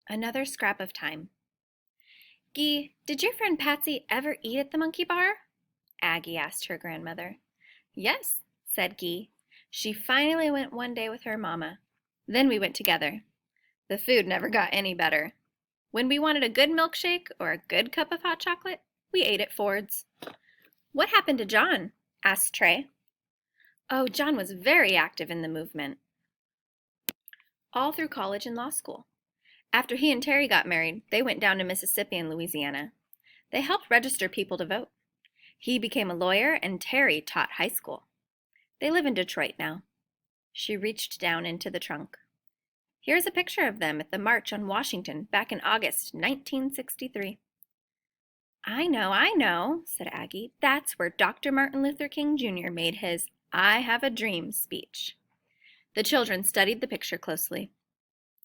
Another scrap of time. Gee, did your friend Patsy ever eat at the monkey bar? Aggie asked her grandmother. Yes, said Gee. She finally went one day with her mama. Then we went together. The food never got any better. When we wanted a good milkshake or a good cup of hot chocolate, we ate at Ford's. What happened to John? Asked Trey. Oh, John was very active in the movement, all through college and law school. After he and Terry got married, they went down to Mississippi and Louisiana. They helped register people to vote. He became a lawyer and Terry taught high school. They live in Detroit now. She reached down into the trunk. Here's a picture of them at the March on Washington back in August 1963. I know, said Aggie. That's where Dr. Martin Luther King Jr. made his I Have a Dream speech. The children studied the picture closely.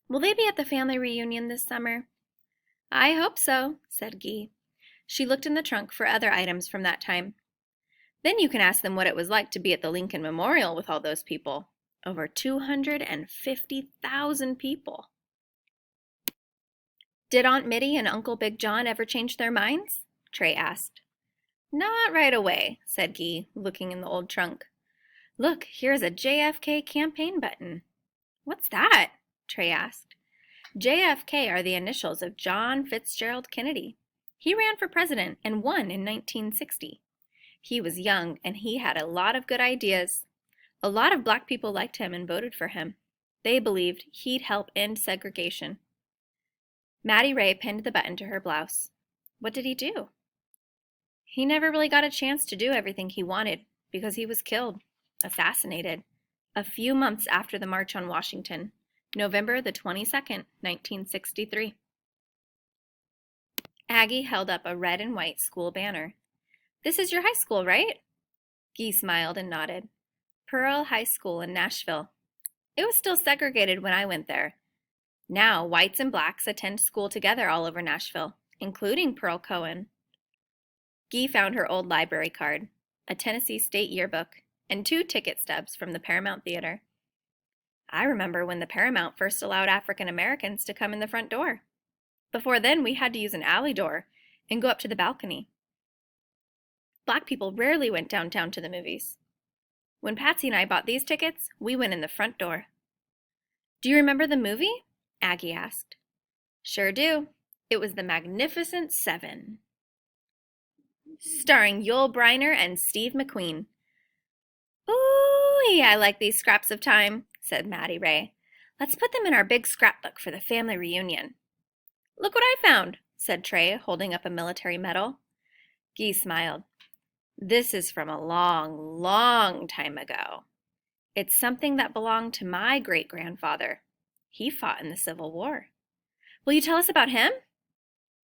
Will they be at the family reunion this summer? I hope so, said Gee. She looked in the trunk for other items from that time. Then you can ask them what it was like to be at the Lincoln Memorial with all those people. Over 250,000 people. Did Aunt Mitty and Uncle Big John ever change their minds? Trey asked. Not right away, said Gee, looking in the old trunk. Look, here's a JFK campaign button. What's that? Trey asked. JFK are the initials of John Fitzgerald Kennedy. He ran for president and won in 1960. He was young and he had a lot of good ideas. A lot of black people liked him and voted for him. They believed he'd help end segregation. Maddie Ray pinned the button to her blouse. What did he do? He never really got a chance to do everything he wanted because he was killed, assassinated, a few months after the March on Washington, November the 22nd, 1963. Aggie held up a red and white school banner. This is your high school, right? Gee smiled and nodded. Pearl High School in Nashville. It was still segregated when I went there. Now, whites and blacks attend school together all over Nashville, including Pearl Cohen. Gee found her old library card, a Tennessee State yearbook, and 2 ticket stubs from the Paramount Theater. I remember when the Paramount first allowed African Americans to come in the front door. Before then, we had to use an alley door and go up to the balcony. Black people rarely went downtown to the movies. When Patsy and I bought these tickets, we went in the front door. Do you remember the movie? Aggie asked. Sure do. It was The Magnificent Seven, starring Yul Brynner and Steve McQueen. Ooh, I like these scraps of time, said Maddie Ray. Let's put them in our big scrapbook for the family reunion. Look what I found, said Trey, holding up a military medal. Gee smiled. This is from a long, long time ago. It's something that belonged to my great-grandfather. He fought in the Civil War. Will you tell us about him?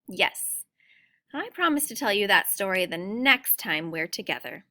Yes. I promise to tell you that story the next time we're together.